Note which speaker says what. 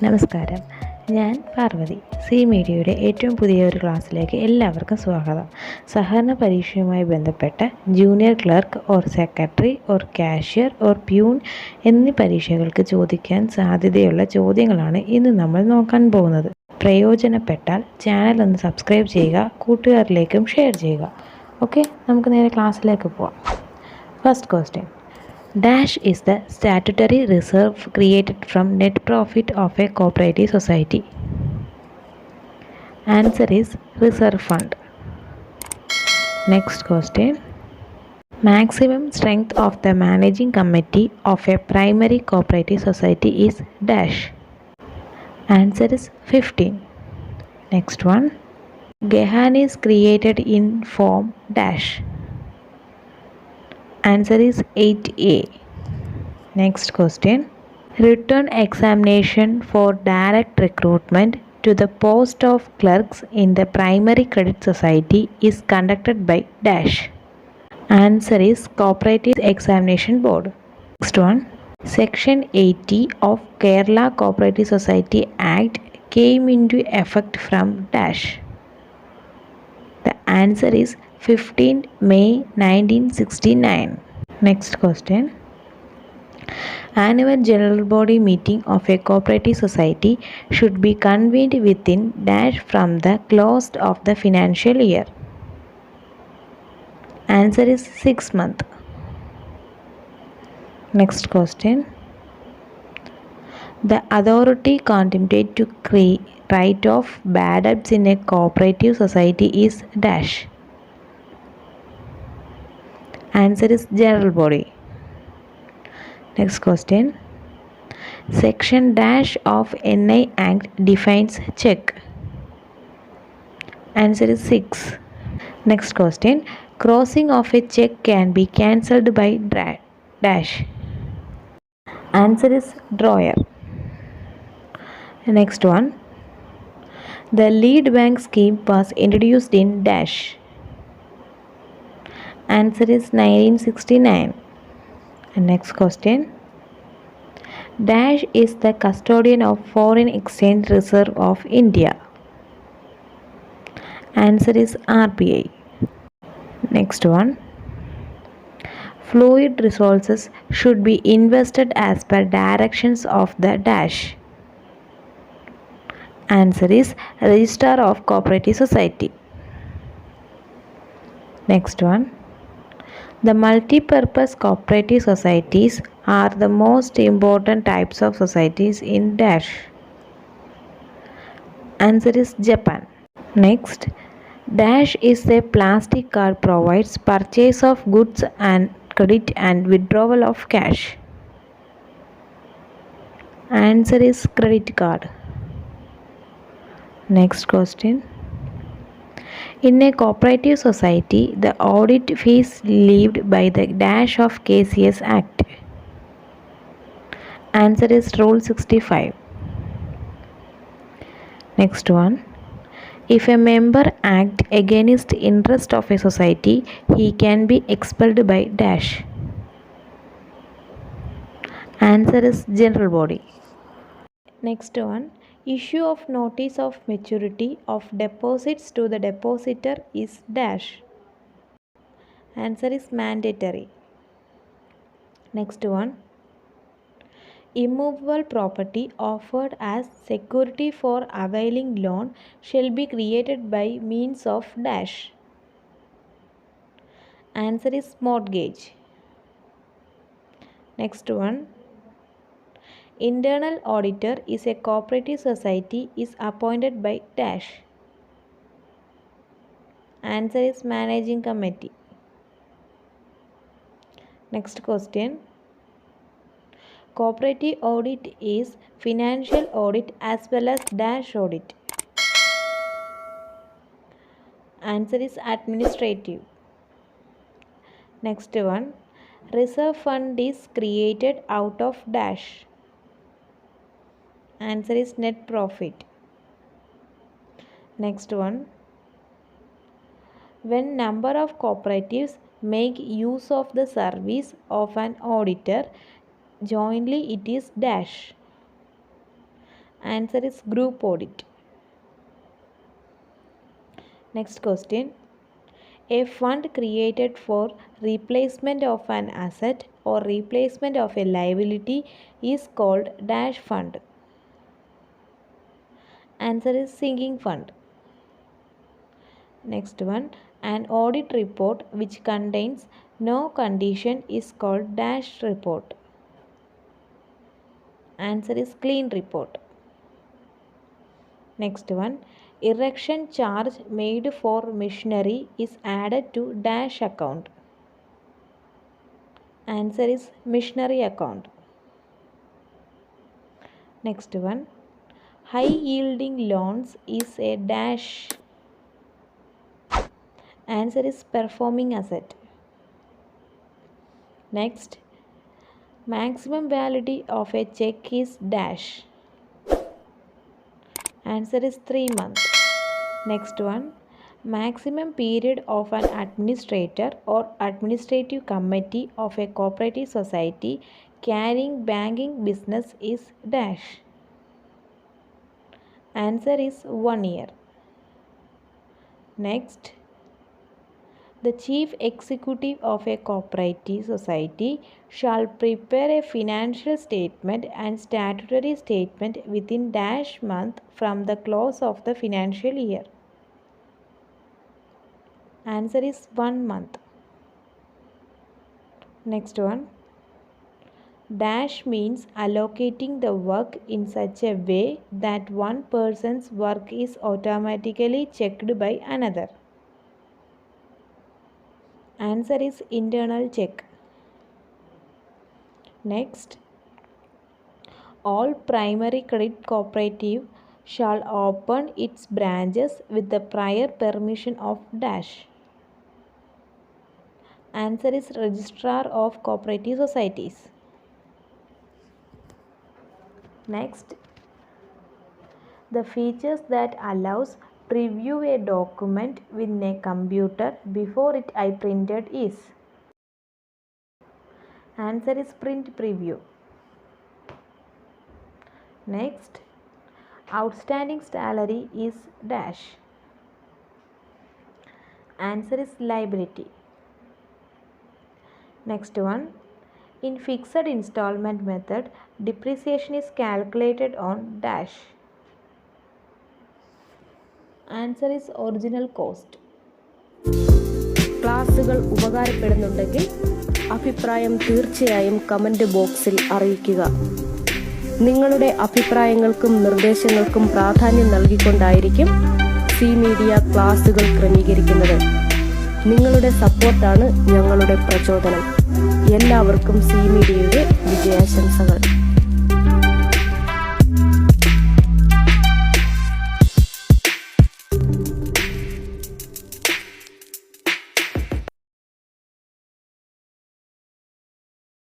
Speaker 1: നമസ്കാരം, ഞാൻ പാർവതി. സി മീഡിയയുടെ ഏറ്റവും പുതിയ ഒരു ക്ലാസ്സിലേക്ക് എല്ലാവർക്കും സ്വാഗതം. സഹകരണ പരീക്ഷയുമായി ബന്ധപ്പെട്ട junior clerk or secretary or cashier or peon എന്നീ പരീക്ഷകൾക്ക് ചോദിക്കാൻ സാധ്യതയുള്ള ചോദ്യങ്ങളാണ് ഇന്ന് നമ്മൾ നോക്കാൻ പോകുന്നത്. പ്രയോജനപ്പെട്ടാൽ ചാനൽ ഒന്ന് സബ്സ്ക്രൈബ് ചെയ്യുക, കൂട്ടുകാരിലേക്കും ഷെയർ ചെയ്യുക. ഓക്കെ, നമുക്ക് നേരെ ക്ലാസ്സിലേക്ക് പോവാം. First question. Dash is the statutory reserve created from net profit of a cooperative society. Answer is reserve fund. Next question. Maximum strength of the managing committee of a primary cooperative society is dash. Answer is 15. Next one. Gehan is created in form dash. Answer is 8A. Next question. Written examination for direct recruitment to the post of clerks in the primary credit society is conducted by dash. Answer is Cooperative Examination Board. Next one. Section 80 of Kerala Cooperative Society Act came into effect from dash. The answer is 15 May 1969. Next question. Annual general body meeting of a cooperative society should be convened within dash from the close of the financial year. Answer is 6 months. Next question. The authority contemplated to write off bad debts in a cooperative society is dash. Answer is general body. Next question. Section dash of NI Act defines check. Answer is 6. Next question. Crossing of a check can be cancelled by dash. Answer is drawer. Next one. The lead bank scheme was introduced in dash. Answer is 1969. And next question. Dash is the custodian of foreign exchange reserve of India. Answer is RBI. Next one. Fluid resources should be invested as per directions of the dash. Answer is Registrar of Cooperative Society. Next one. The multi-purpose cooperative societies are the most important types of societies in dash. Answer is Japan. Next. Dash is a plastic card provides purchase of goods and credit and withdrawal of cash. Answer is credit card. Next question. In a cooperative society, the audit fees levied by the dash of KCS Act. Answer is Rule 65. Next one. If a member act against interest of a society, he can be expelled by dash. Answer is general body. Next one. Issue of notice of maturity of deposits to the depositor is dash. Answer is mandatory. Next one. Immovable property offered as security for availing loan shall be created by means of dash. Answer is mortgage. Next one. Internal auditor is a cooperative society is appointed by dash. Answer is managing committee. Next question. Cooperative audit is financial audit as well as dash audit. Answer is administrative. Next one. Reserve fund is created out of dash. Answer is net profit. Next one. When number of cooperatives make use of the service of an auditor, jointly it is dash. Answer is group audit. Next question. A fund created for replacement of an asset or replacement of a liability is called dash fund. Answer is sinking fund. Next one. An audit report which contains no condition is called dash report. Answer is clean report. Next one. Erection charge made for machinery is added to dash account. Answer is machinery account. Next one. High yielding loans is a dash. Answer is performing asset. Next. Maximum validity of a check is dash. Answer is 3 months. Next one. Maximum period of an administrator or administrative committee of a cooperative society carrying banking business is dash. Answer is 1 year. Next. The chief executive of a cooperative society shall prepare a financial statement and statutory statement within dash month from the close of the financial year. Answer is 1 month. Next one. Dash means allocating the work in such a way that one person's work is automatically checked by another. Answer is internal check. Next. All primary credit cooperative shall open its branches with the prior permission of dash. Answer is registrar of cooperative societies. Next. The features that allows preview a document with a computer before it is printed is. Answer is print preview. Next. Outstanding salary is dash. Answer is liability. Next one. In fixed installment method, depreciation is calculated on dash. Answer is original cost.
Speaker 2: ക്ലാസുകൾ ഉപകാരപ്പെടുന്നുണ്ടെങ്കിൽ അഭിപ്രായം തീർച്ചയായും comment ബോക്സിൽ അറിയിക്കുക. നിങ്ങളുടെ അഭിപ്രായങ്ങൾക്കും നിർദ്ദേശങ്ങൾക്കും പ്രാധാന്യം നൽകിക്കൊണ്ടായിരിക്കും C media ക്ലാസുകൾ ക്രമീകരിക്കുന്നത്. നിങ്ങളുടെ സപ്പോർട്ടാണ് ഞങ്ങളുടെ പ്രചോദനം. എല്ലാവർക്കും സി മീഡിയയുടെ വിജയാശംസകൾ.